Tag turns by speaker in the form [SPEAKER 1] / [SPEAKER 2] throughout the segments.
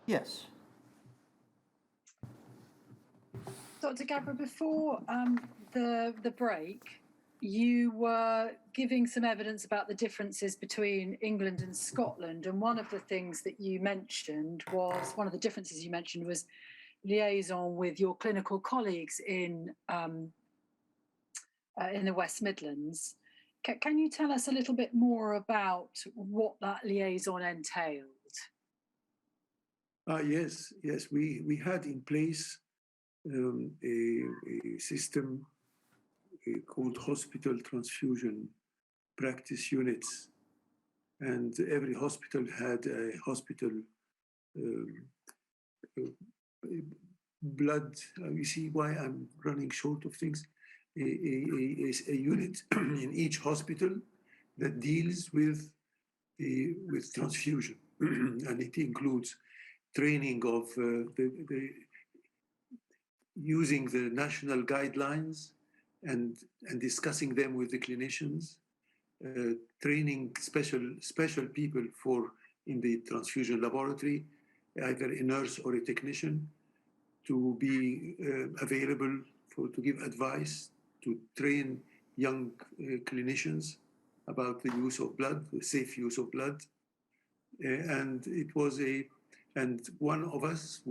[SPEAKER 1] Yes.
[SPEAKER 2] Dr. Gabra, before the break, you were giving some evidence about the differences between England and Scotland, and one of the things that you mentioned was, one of the differences you mentioned was liaison with your clinical colleagues in the West Midlands. Can you tell us a little bit more about what that liaison entailed?
[SPEAKER 3] Yes, we had in place a system called hospital transfusion practice units, and every hospital had a hospital blood. You see why I'm running short of things. A unit in each hospital that deals with transfusion, and it includes training of using the national guidelines and discussing them with the clinicians, training special people in the transfusion laboratory, either a nurse or a technician, to be available to give advice, to train young clinicians about the use of blood, the safe use of blood. And one of us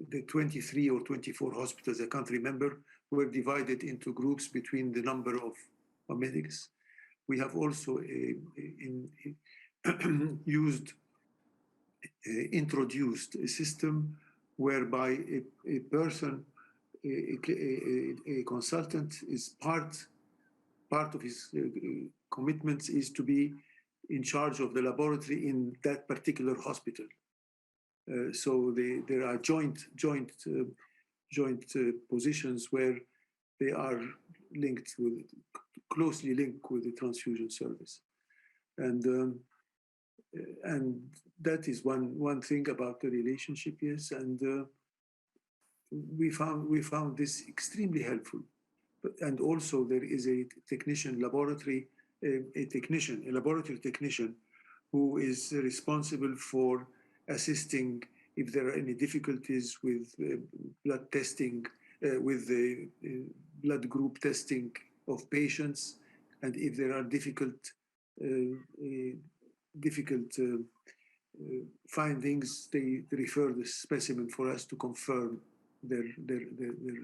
[SPEAKER 3] the 23 or 24 hospitals, I can't remember, were divided into groups between the number of medics. We have also introduced a system whereby a person, a consultant, is part of his commitments is to be in charge of the laboratory in that particular hospital. So there are joint positions where they are closely linked with the transfusion service, and that is one thing about the relationship. Yes, and we found this extremely helpful. And also there is a laboratory technician who is responsible for assisting if there are any difficulties with blood testing, with the blood group testing of patients, and if there are difficult findings, they refer the specimen for us to confirm their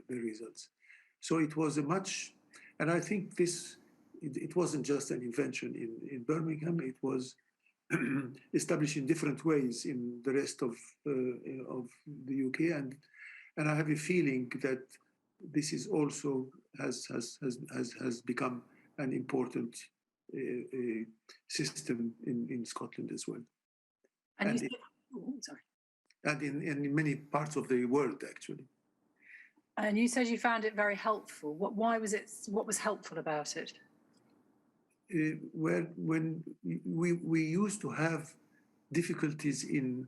[SPEAKER 3] results. So it was and I think it wasn't just an invention in Birmingham. It was established in different ways in the rest of the UK, and I have a feeling that this is also has become an important system in Scotland as well, and in many parts of the world actually.
[SPEAKER 2] And you said you found it very helpful. What was helpful about it?
[SPEAKER 3] When we used to have difficulties in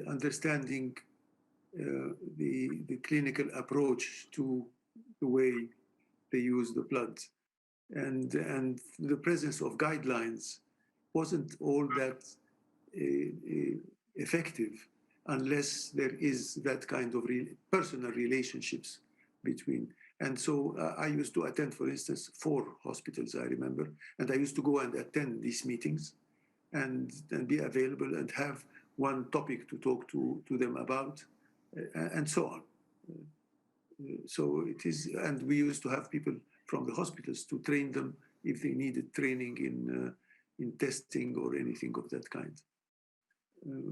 [SPEAKER 3] understanding the clinical approach to the way they use the blood, and the presence of guidelines wasn't all that effective unless there is that kind of personal relationships between. And so I used to attend, for instance, 4 hospitals, I remember, and I used to go and attend these meetings and be available and have one topic to talk to them about, and so on. So it is, and we used to have people from the hospitals to train them if they needed training in testing or anything of that kind.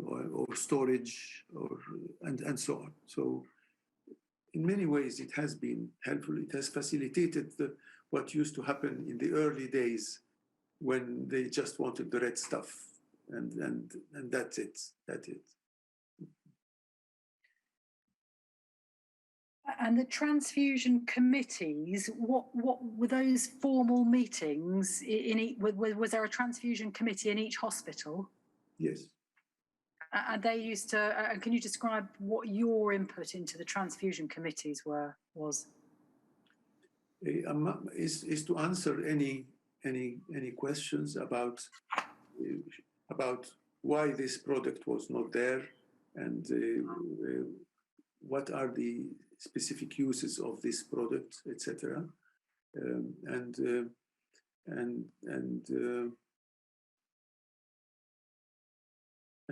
[SPEAKER 3] Or storage, and so on. So in many ways it has been helpful. It has facilitated what used to happen in the early days when they just wanted the red stuff, and that's it.
[SPEAKER 2] And the transfusion committees, what were those formal meetings? Was there a transfusion committee in each hospital?
[SPEAKER 3] Yes.
[SPEAKER 2] And they used to. Can you describe what your input into the transfusion committees was?
[SPEAKER 3] Is to answer any questions about why this product was not there, and what are the specific uses of this product, etc. And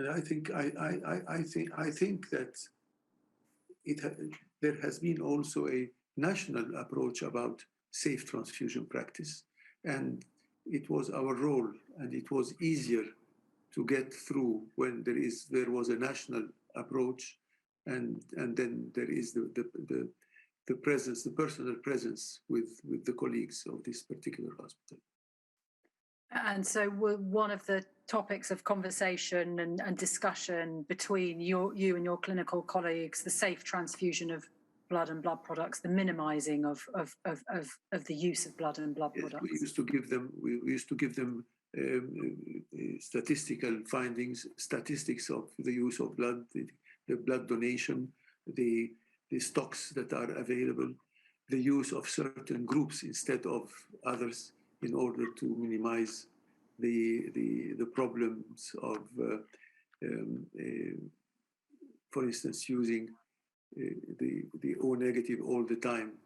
[SPEAKER 3] I think that there has been also a national approach about safe transfusion practice, and it was our role, and it was easier to get through when there was a national approach, and then there is the presence, the personal presence with the colleagues of this particular hospital.
[SPEAKER 2] And so one of the topics of conversation and discussion between you and your clinical colleagues, the safe transfusion of blood and blood products, the minimizing of the use of blood and blood products.
[SPEAKER 3] We used to give them statistical findings, statistics of the use of blood, the blood donation, the stocks that are available, the use of certain groups instead of others, in order to minimize the problems of, for instance, using the O negative all the time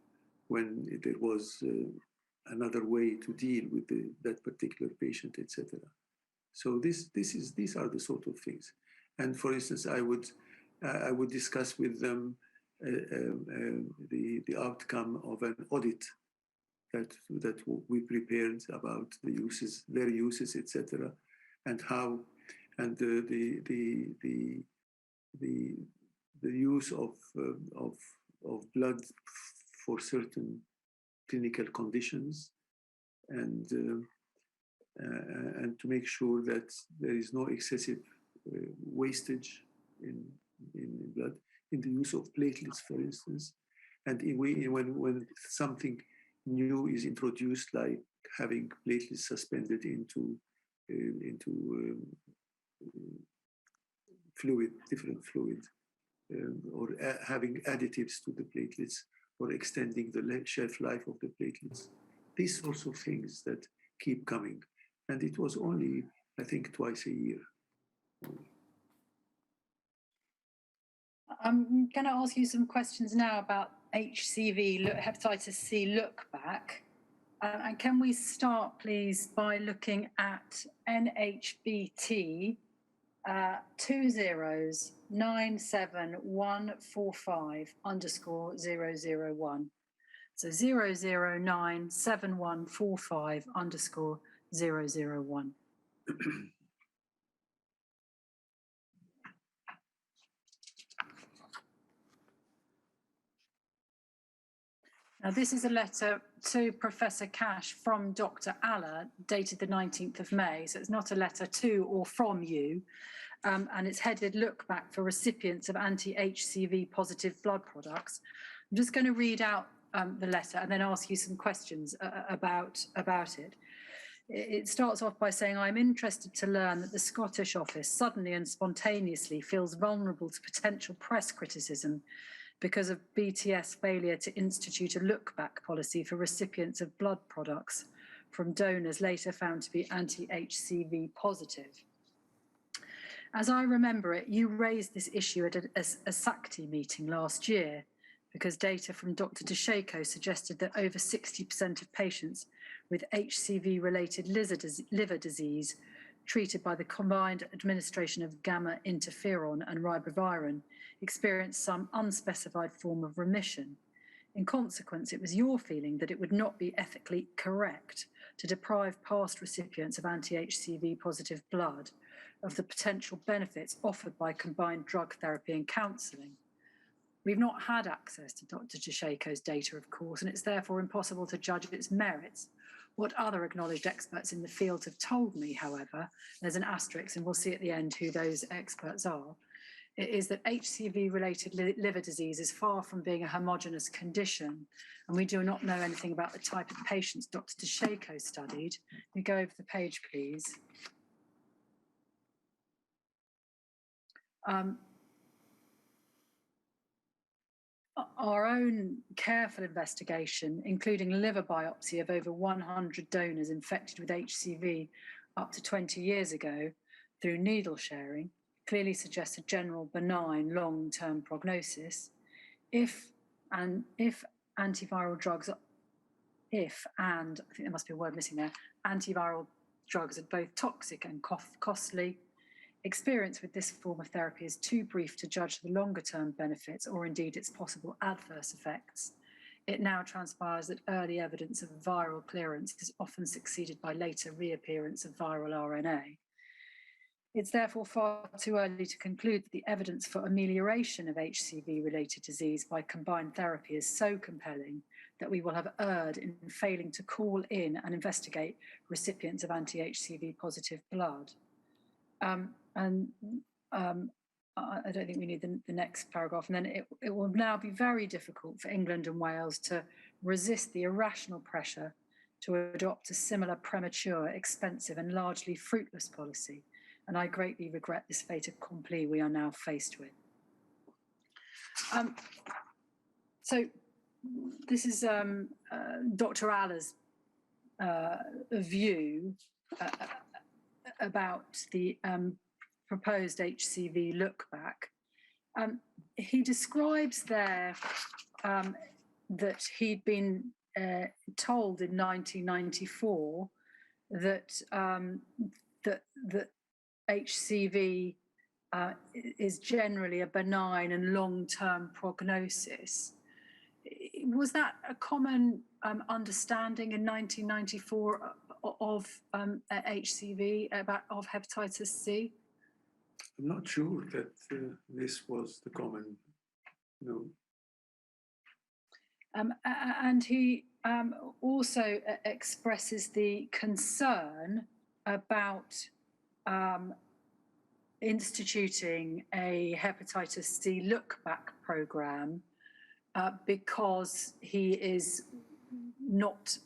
[SPEAKER 3] when there was another way to deal with that particular patient, etc. So these are the sort of things. And for instance, I would discuss with them the outcome of an audit that we prepared about the uses, their uses, etc., and how, and the use of blood for certain clinical conditions, and to make sure that there is no excessive wastage in blood, in the use of platelets, for instance, and when something new is introduced, like having platelets suspended into different fluid, or having additives to the platelets, or extending the shelf life of the platelets. These sorts of things that keep coming. And it was only, I think, twice a year.
[SPEAKER 2] I'm going to ask you some questions now about HCV, hepatitis C look back. And can we start, please, by looking at NHBT 20971145_001. So 0097145_001. Now, this is a letter to Professor Cash from Dr. Alla, dated the 19th of May. So it's not a letter to or from you. And it's headed Look Back for Recipients of Anti-HCV Positive Blood Products. I'm just going to read out the letter and then ask you some questions about it. It starts off by saying, I'm interested to learn that the Scottish office suddenly and spontaneously feels vulnerable to potential press criticism because of BTS failure to institute a look-back policy for recipients of blood products from donors later found to be anti-HCV positive. As I remember it, you raised this issue at a SACTI meeting last year because data from Dr. DeShaco suggested that over 60% of patients with HCV-related liver disease treated by the combined administration of gamma interferon and ribavirin experienced some unspecified form of remission. In consequence, it was your feeling that it would not be ethically correct to deprive past recipients of anti-HCV positive blood of the potential benefits offered by combined drug therapy and counselling. We've not had access to Dr. DeShaco's data, of course, and it's therefore impossible to judge its merits. What other acknowledged experts in the field have told me, however, there's an asterisk, and we'll see at the end who those experts are, it is that HCV-related liver disease is far from being a homogeneous condition, and we do not know anything about the type of patients Dr. DeShaco studied. Can you go over the page, please? Our own careful investigation, including liver biopsy of over 100 donors infected with HCV up to 20 years ago through needle sharing, clearly suggests a general benign long-term prognosis. If antiviral drugs are, I think there must be a word missing there, antiviral drugs are both toxic and costly, experience with this form of therapy is too brief to judge the longer-term benefits or indeed its possible adverse effects. It now transpires that early evidence of viral clearance is often succeeded by later reappearance of viral RNA. It's therefore far too early to conclude that the evidence for amelioration of HCV-related disease by combined therapy is so compelling that we will have erred in failing to call in and investigate recipients of anti-HCV positive blood. I don't think we need the next paragraph. And then it will now be very difficult for England and Wales to resist the irrational pressure to adopt a similar premature, expensive and largely fruitless policy. And I greatly regret this fait accompli we are now faced with. So this is Dr. Alla's view about the proposed HCV look back. He describes there that he'd been told in 1994 that that HCV is generally a benign and long-term prognosis. Was that a common understanding in 1994 of HCV, of hepatitis C?
[SPEAKER 3] I'm not sure that this was the common, no.
[SPEAKER 2] And he also expresses the concern about instituting a hepatitis C look-back program because he is not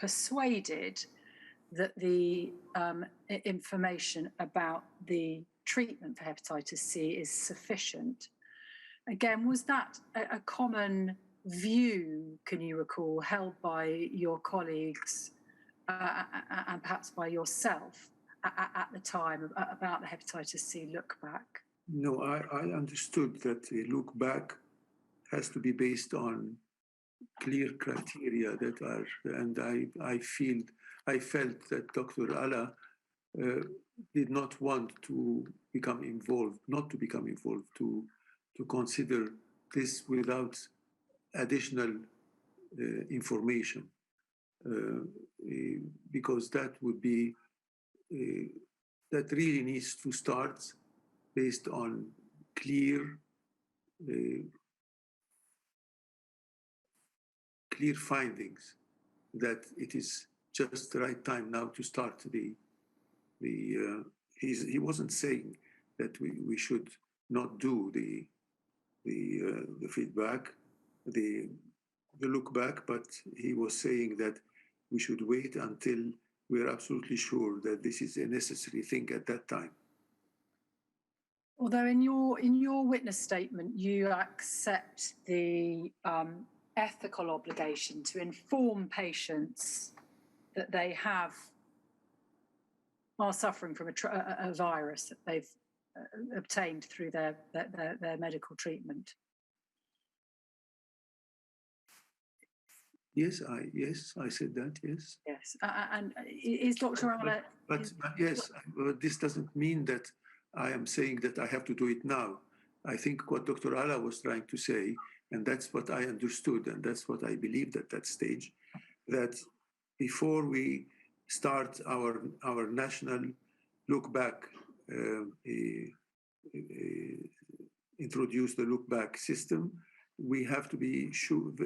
[SPEAKER 2] persuaded that the information about the treatment for hepatitis C is sufficient. Again, was that a common view, can you recall, held by your colleagues and perhaps by yourself at the time about the hepatitis C look back?
[SPEAKER 3] No, I understood that a look back has to be based on clear criteria that are, and I felt that Dr. Alla did not want to become involved, to consider this without additional information, because that would be, that really needs to start based on clear findings that it is just the right time now to start he wasn't saying that we should not do the feedback, the look back, but he was saying that we should wait until we're absolutely sure that this is a necessary thing at that time.
[SPEAKER 2] Although in your witness statement, you accept the ethical obligation to inform patients that they are suffering from a virus that they've obtained through their medical treatment.
[SPEAKER 3] Yes, I said that. Yes.
[SPEAKER 2] Yes, and is Dr. Alla?
[SPEAKER 3] But yes, but this doesn't mean that I am saying that I have to do it now. I think what Dr. Alla was trying to say, and that's what I understood, and that's what I believed at that stage, that before we start our national look back, introduce the look back system, we have to be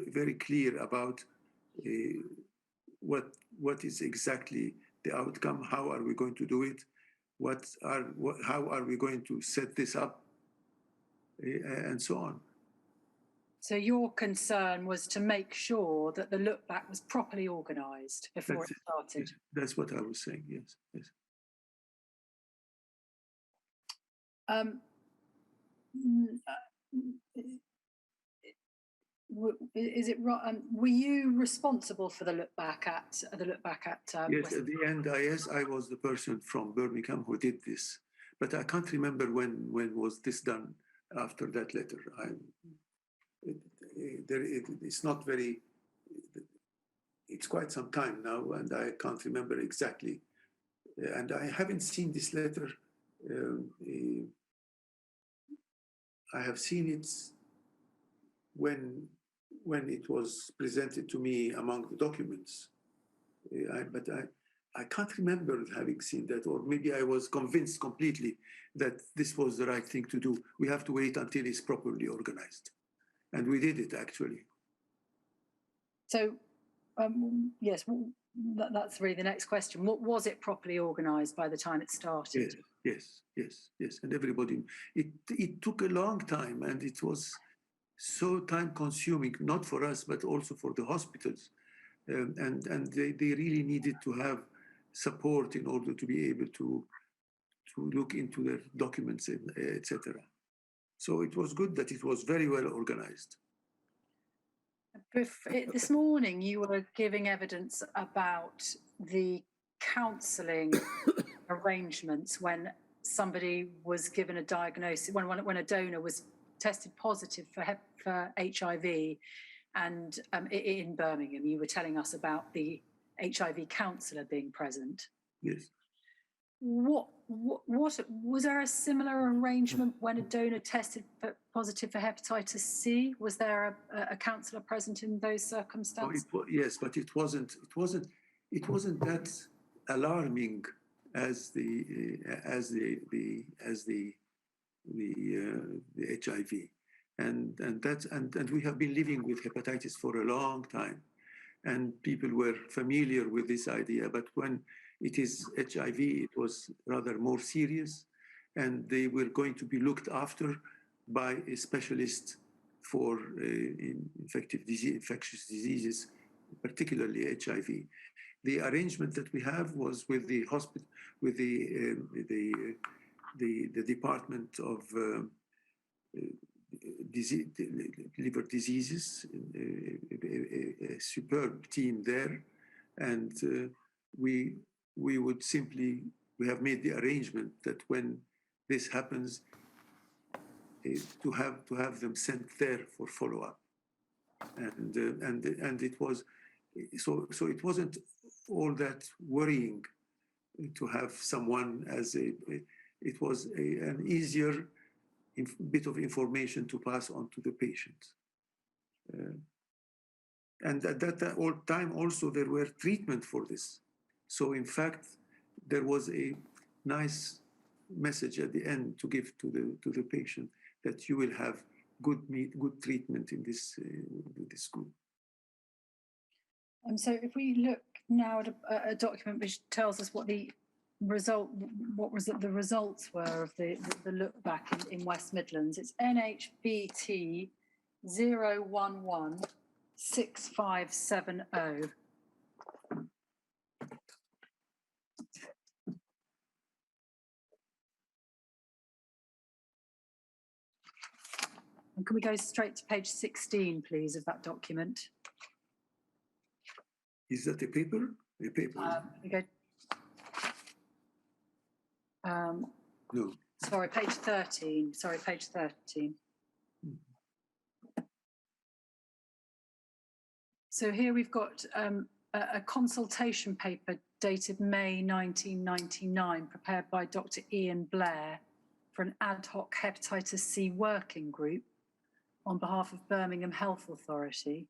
[SPEAKER 3] very clear about what is exactly the outcome, how are we going to do it, how are we going to set this up, and so on.
[SPEAKER 2] So your concern was to make sure that the look back was properly organized before it started.
[SPEAKER 3] That's what I was saying, yes.
[SPEAKER 2] Is it right? Were you responsible for the look back at?
[SPEAKER 3] Yes, at the end, I was the person from Birmingham who did this, but I can't remember when was this done after that letter. It's not very, it's quite some time now, and I can't remember exactly. And I haven't seen this letter. I have seen it when it was presented to me among the documents. But I can't remember having seen that, or maybe I was convinced completely that this was the right thing to do. We have to wait until it's properly organized. And we did it, actually.
[SPEAKER 2] So, yes, that's really the next question. What was it properly organized by the time it started?
[SPEAKER 3] Yes. And everybody, it took a long time, and it was so time consuming, not for us, but also for the hospitals. And they really needed to have support in order to be able to look into their documents, etc. So it was good that it was very well organized.
[SPEAKER 2] This morning, you were giving evidence about the counselling arrangements when somebody was given a diagnosis, when a donor was tested positive for HIV, and in Birmingham, you were telling us about the HIV counsellor being present.
[SPEAKER 3] Yes.
[SPEAKER 2] What was there a similar arrangement when a donor tested positive for hepatitis C? Was there a counsellor present in those circumstances?
[SPEAKER 3] Yes, but it wasn't that alarming as the HIV, and we have been living with hepatitis for a long time, and people were familiar with this idea. But when it is HIV, it was rather more serious, and they were going to be looked after by a specialist for infectious diseases, particularly HIV. The arrangement that we have was with the hospital, with the Department of Liver Diseases, a superb team there, and we have made the arrangement that when this happens, to have them sent there for follow-up, and it was so it wasn't all that worrying to have someone it was an easier bit of information to pass on to the patient. And at that time also there were treatment for this. So in fact, there was a nice message at the end to give to the patient that you will have good treatment in this group.
[SPEAKER 2] And so if we look now at a document which tells us what the results were of the look back in West Midlands, it's NHBT 0116570. And can we go straight to page 16, please, of that document?
[SPEAKER 3] Is that a paper? A paper.
[SPEAKER 2] We go.
[SPEAKER 3] No.
[SPEAKER 2] Sorry, page 13. Sorry, page 13. So here we've got a consultation paper dated May 1999, prepared by Dr. Ian Blair for an ad hoc hepatitis C working group on behalf of Birmingham Health Authority.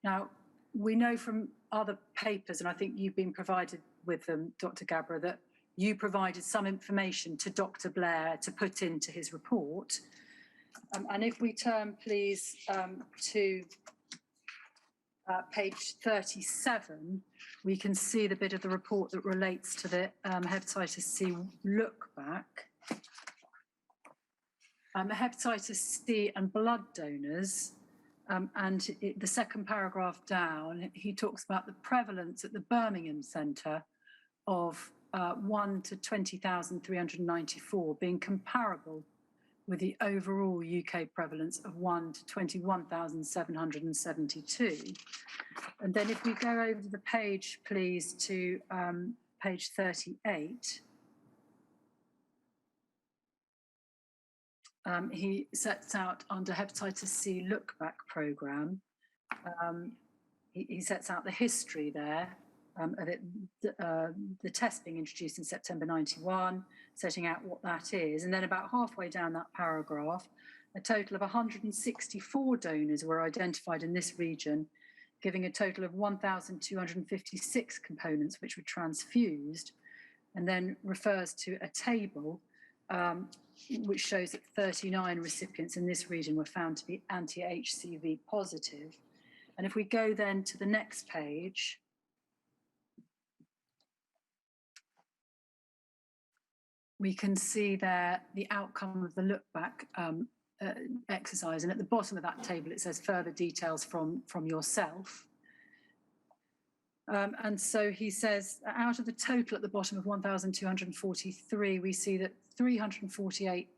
[SPEAKER 2] Now, we know from other papers, and I think you've been provided with them, Dr. Gabra, that you provided some information to Dr. Blair to put into his report. And if we turn, please, to page 37, we can see the bit of the report that relates to the hepatitis C look back. Hepatitis C and blood donors, the second paragraph down, he talks about the prevalence at the Birmingham Centre of 1 to 20,394 being comparable with the overall UK prevalence of 1 to 21,772. And then if we go over to the page, please, to page 38, he sets out under hepatitis C look-back programme, he sets out the history there of it, the test being introduced in September 91, setting out what that is. And then about halfway down that paragraph, a total of 164 donors were identified in this region, giving a total of 1,256 components which were transfused, and then refers to a table which shows that 39 recipients in this region were found to be anti-HCV positive. And if we go then to the next page, we can see there the outcome of the look-back exercise. And at the bottom of that table, it says further details from yourself. And so he says, out of the total at the bottom of 1,243, we see that 348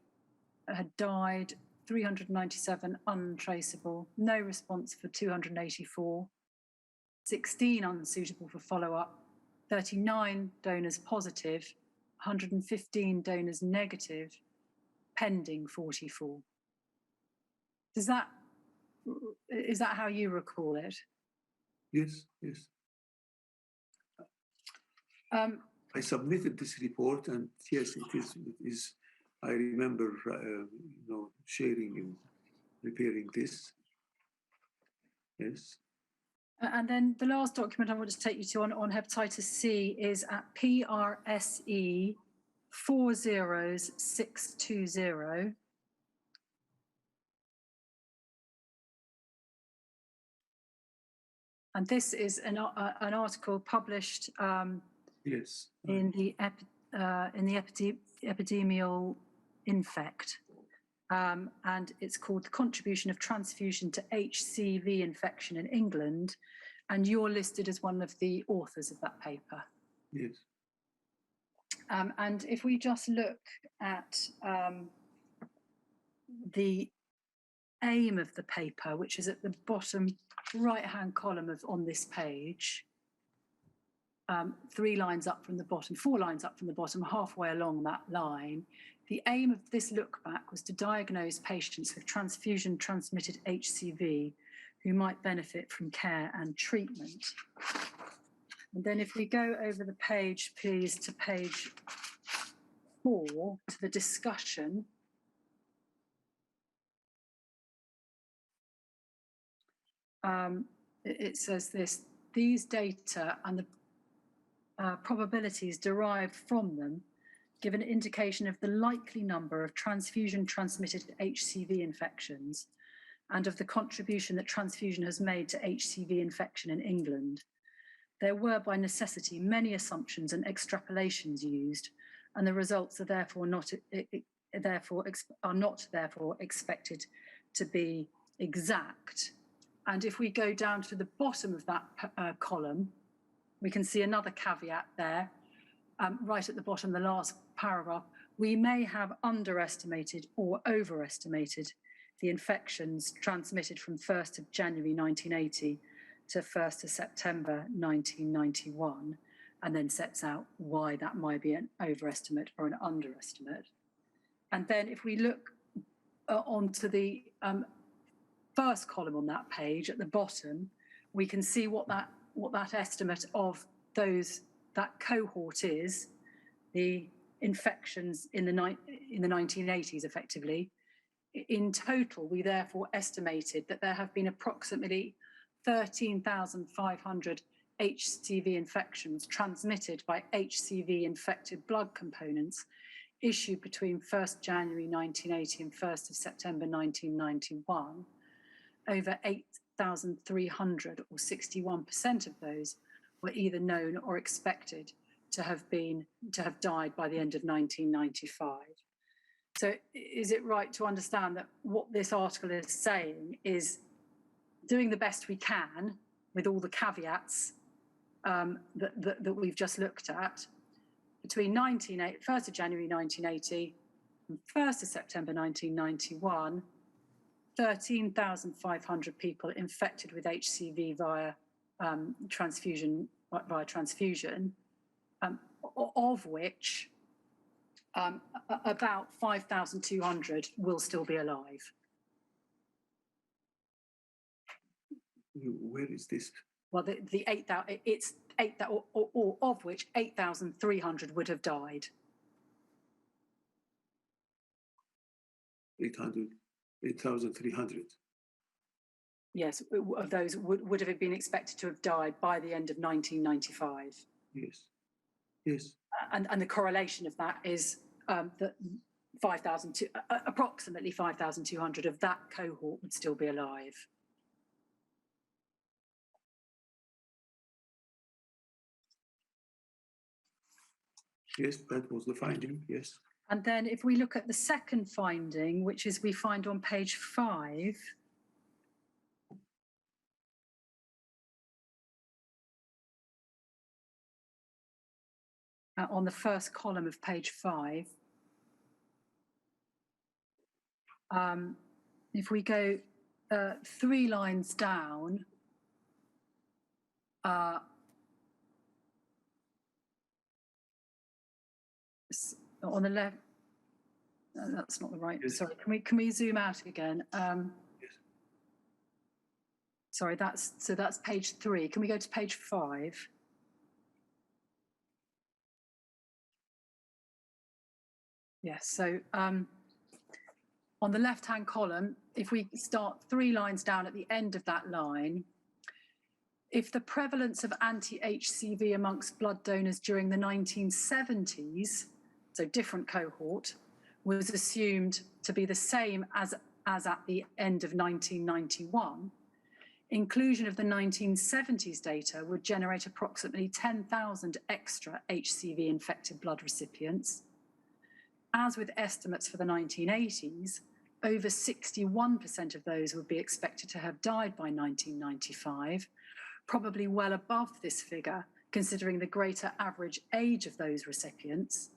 [SPEAKER 2] had died, 397 untraceable, no response for 284, 16 unsuitable for follow-up, 39 donors positive, 115 donors negative, pending 44. Is that how you recall it?
[SPEAKER 3] Yes, yes. I submitted this report, and yes, it is. I remember, sharing and preparing this. Yes.
[SPEAKER 2] And then the last document I want to take you to on hepatitis C is at PRSE 40620. And this is an article published
[SPEAKER 3] yes.
[SPEAKER 2] in the Epidemiol Infect. And it's called The Contribution of Transfusion to HCV Infection in England. And you're listed as one of the authors of that paper.
[SPEAKER 3] Yes.
[SPEAKER 2] And if we just look at the aim of the paper, which is at the bottom right-hand column on this page, 3 lines up from the bottom, 4 lines up from the bottom, halfway along that line, the aim of this look back was to diagnose patients with transfusion-transmitted HCV who might benefit from care and treatment. And then if we go over the page, please, to page 4, to the discussion. It says this: these data and the probabilities derived from them give an indication of the likely number of transfusion-transmitted HCV infections and of the contribution that transfusion has made to HCV infection in England. There were, by necessity, many assumptions and extrapolations used, and the results are therefore not expected to be exact. And if we go down to the bottom of that column, we can see another caveat there, right at the bottom, the last paragraph. We may have underestimated or overestimated the infections transmitted from 1st of January 1980 to 1st of September 1991, and then sets out why that might be an overestimate or an underestimate. And then if we look onto the first column on that page at the bottom, we can see what that estimate of that cohort is, the infections in the 1980s, effectively. In total, we therefore estimated that there have been approximately 13,500 HCV infections transmitted by HCV-infected blood components issued between 1st January 1980 and 1st of September 1991. Over 8,300, or 61% of those, were either known or expected to have died by the end of 1995. So is it right to understand that what this article is saying is doing the best we can with all the caveats that we've just looked at, between 1st of January 1980 and 1st of September 1991, 13,500 people infected with HCV via transfusion, of which about 5,200 will still be alive.
[SPEAKER 3] Where is this?
[SPEAKER 2] Well, the 8,000, it's 8,000, or of which 8,300 would have died.
[SPEAKER 3] 8,300.
[SPEAKER 2] Yes, of those would have been expected to have died by the end of 1995.
[SPEAKER 3] Yes, yes.
[SPEAKER 2] And the correlation of that is that approximately 5,200 of that cohort would still be alive.
[SPEAKER 3] Yes, that was the finding, yes.
[SPEAKER 2] And then if we look at the second finding, which is we find on page 5, on the first column of page 5, if we go 3 lines down, on the left, that's not the right. Yes. Sorry, can we zoom out again?
[SPEAKER 3] Yes.
[SPEAKER 2] Sorry, that's page 3. Can we go to page 5? Yes. So on the left-hand column, if we start 3 lines down at the end of that line, if the prevalence of anti-HCV amongst blood donors during the 1970s, so different cohort, was assumed to be the same as at the end of 1991, inclusion of the 1970s data would generate approximately 10,000 extra HCV-infected blood recipients. As with estimates for the 1980s, over 61% of those would be expected to have died by 1995, probably well above this figure, considering the greater average age of those recipients.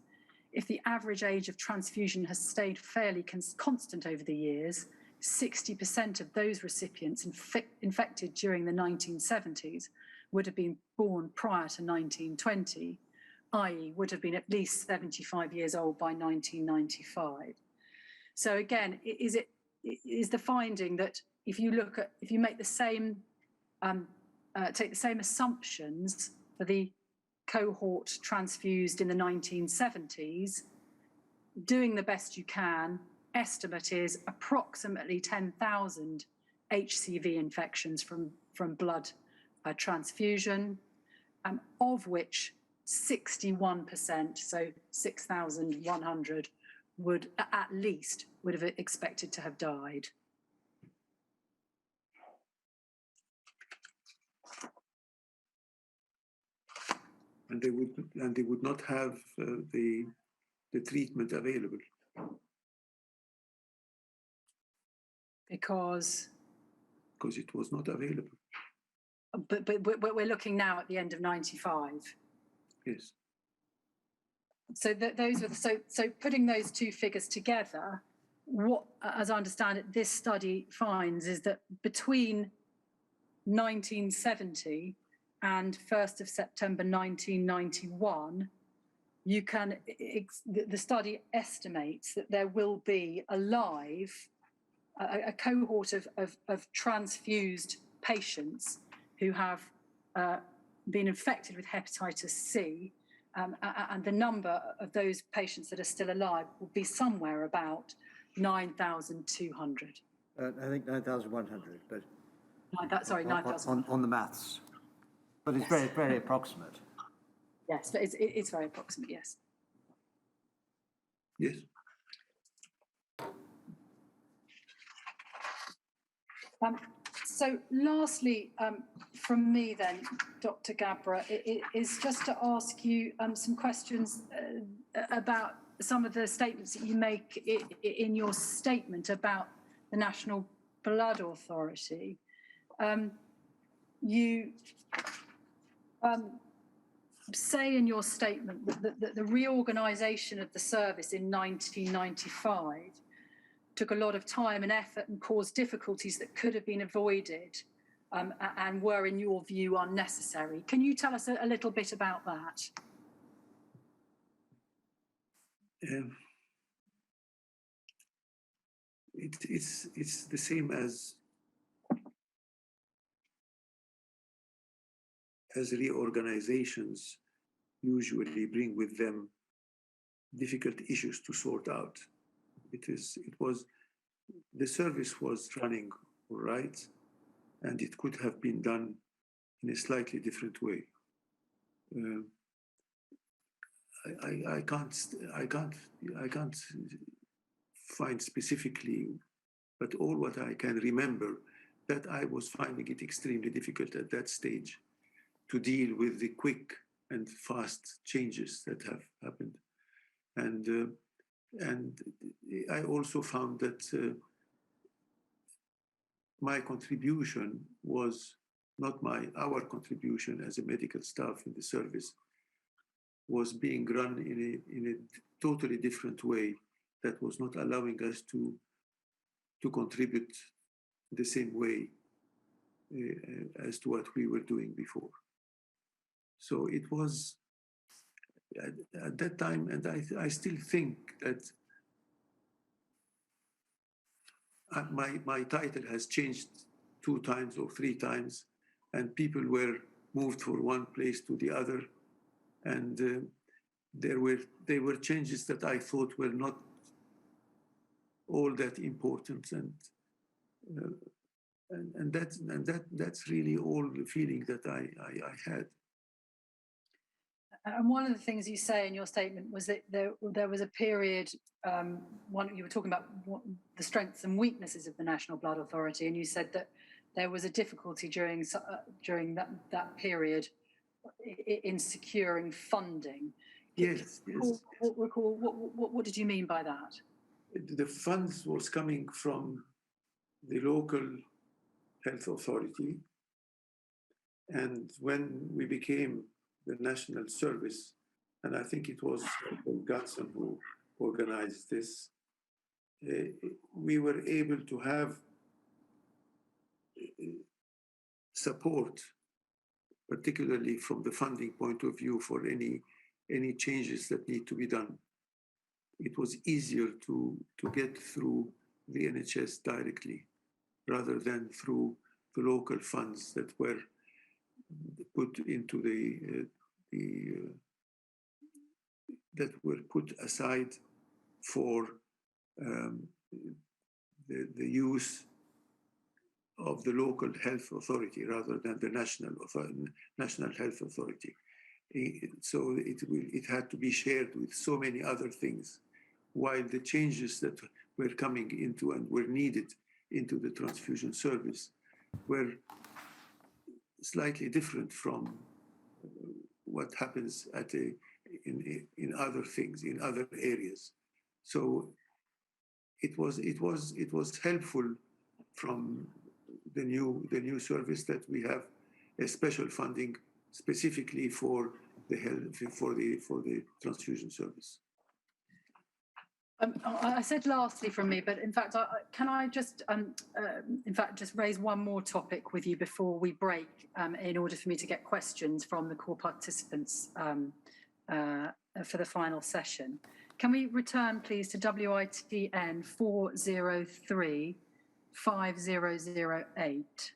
[SPEAKER 2] If the average age of transfusion has stayed fairly constant over the years, 60% of those recipients infected during the 1970s would have been born prior to 1920, i.e. would have been at least 75 years old by 1995. So again, is the finding that if you make the same, take the same assumptions for the cohort transfused in the 1970s, doing the best you can, estimate is approximately 10,000 HCV infections from blood transfusion, of which 61%, so 6,100, would have expected to have died.
[SPEAKER 3] And they would not have the treatment available.
[SPEAKER 2] Because
[SPEAKER 3] it was not available.
[SPEAKER 2] But we're looking now at the end of 95.
[SPEAKER 3] Yes.
[SPEAKER 2] So those were so putting those two figures together, what, as I understand it, this study finds is that between 1970 and 1st of September 1991, the study estimates that there will be alive a cohort of transfused patients who have been infected with hepatitis C, and the number of those patients that are still alive will be somewhere about 9,200.
[SPEAKER 1] I think 9,100, but...
[SPEAKER 2] 9,000.
[SPEAKER 1] On the maths. But it's yes. very approximate.
[SPEAKER 2] Yes, but it's very approximate, yes.
[SPEAKER 3] Yes.
[SPEAKER 2] So lastly, from me then, Dr. Gabra, is just to ask you some questions about some of the statements that you make in your statement about the National Blood Authority. You say in your statement that the reorganisation of the service in 1995 took a lot of time and effort and caused difficulties that could have been avoided and were, in your view, unnecessary. Can you tell us a little bit about that?
[SPEAKER 3] it's the same as reorganizations usually bring with them difficult issues to sort out. The service was running all right, and it could have been done in a slightly different way. I can't find specifically, but all what I can remember that I was finding it extremely difficult at that stage to deal with the quick and fast changes that have happened, and I also found that my contribution was not our contribution as a medical staff in the service was being run in a totally different way that was not allowing us to contribute the same way as to what we were doing before. So it was at that time, and I still think that my title has changed 2 times or 3 times, and people were moved from one place to the other, and there were changes that I thought were not all that important, and that's really all the feeling that I had.
[SPEAKER 2] And one of the things you say in your statement was that there was a period, you were talking about the strengths and weaknesses of the National Blood Authority, and you said that there was a difficulty during that period in securing funding.
[SPEAKER 3] Yes.
[SPEAKER 2] What did you mean by that?
[SPEAKER 3] The funds was coming from the local health authority, and when we became the national service, and I think it was Gatson who organized this, we were able to have support, particularly from the funding point of view, for any changes that need to be done. It was easier to get through the NHS directly rather than through the local funds that were put into that were put aside for the use of the local health authority rather than the national health authority. So it had to be shared with so many other things, while the changes that were coming into and were needed into the transfusion service were slightly different from what happens in other things, in other areas. So it was helpful from the new service that we have a special funding specifically for the transfusion service.
[SPEAKER 2] I said lastly from me, but in fact, can I just just raise one more topic with you before we break, in order for me to get questions from the core participants for the final session. Can we return, please, to WITN 403 5008?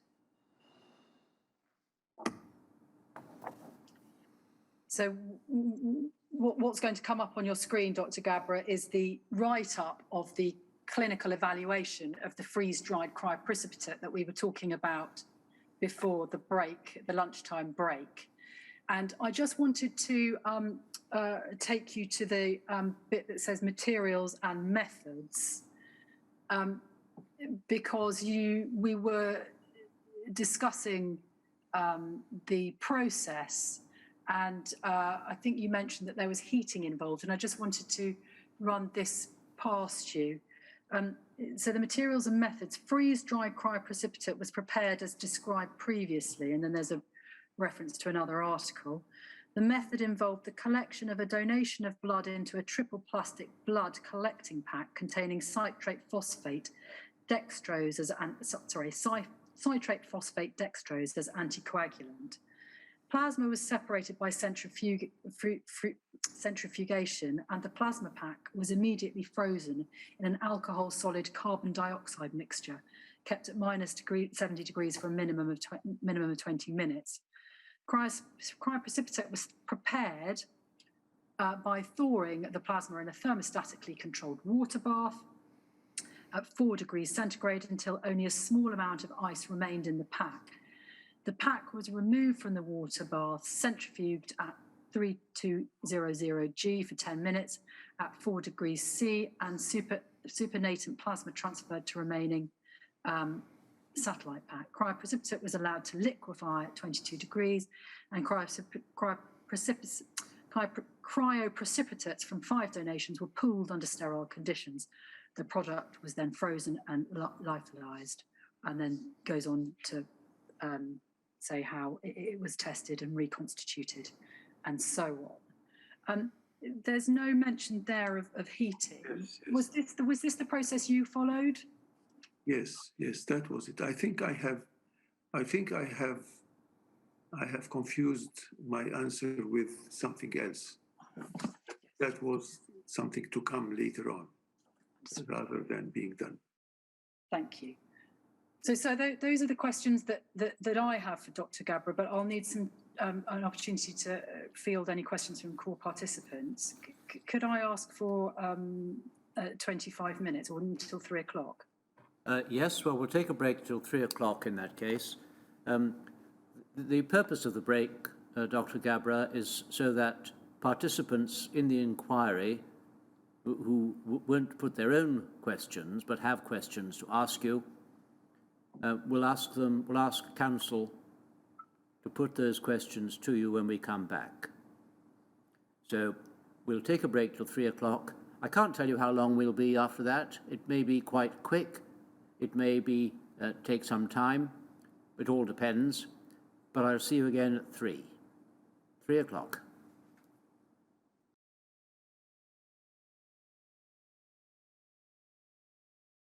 [SPEAKER 2] So what's going to come up on your screen, Dr. Gabra, is the write-up of the clinical evaluation of the freeze-dried cryoprecipitate that we were talking about before the break, the lunchtime break. And I just wanted to take you to the bit that says materials and methods, because we were discussing the process, and I think you mentioned that there was heating involved, and I just wanted to run this past you. So the materials and methods: freeze-dried cryoprecipitate was prepared as described previously, and then there's a reference to another article. The method involved the collection of a donation of blood into a triple plastic blood collecting pack containing citrate phosphate dextrose as citrate phosphate dextrose as anticoagulant. Plasma was separated by centrifugation centrifugation, and the plasma pack was immediately frozen in an alcohol solid carbon dioxide mixture, kept at -70 degrees for a minimum of 20 minutes. Cryoprecipitate was prepared by thawing the plasma in a thermostatically controlled water bath at 4 degrees centigrade until only a small amount of ice remained in the pack. The pack was removed from the water bath, centrifuged at 3200 G for 10 minutes at 4 degrees C, and supernatant plasma transferred to remaining satellite pack. Cryoprecipitate was allowed to liquefy at 22 degrees, and cryoprecipitates from 5 donations were pooled under sterile conditions. The product was then frozen and lyophilized, and then goes on to say how it was tested and reconstituted, and so on. There's no mention there of heating.
[SPEAKER 3] Yes, yes.
[SPEAKER 2] Was this the process you followed?
[SPEAKER 3] Yes, that was it. I think I have confused my answer with something else. That was something to come later on, rather than being done.
[SPEAKER 2] Thank you. So those are the questions that I have for Dr. Gabra, but I'll need an opportunity to field any questions from core participants. Could I ask for 25 minutes or until 3 o'clock?
[SPEAKER 1] Yes, well, we'll take a break till 3 o'clock in that case. The purpose of the break, Dr. Gabra, is so that participants in the inquiry who won't put their own questions but have questions to ask you, we'll ask counsel to put those questions to you when we come back. So we'll take a break till 3 o'clock. I can't tell you how long we'll be after that. It may be quite quick. It may be take some time. It all depends. But I'll see you again at 3 o'clock.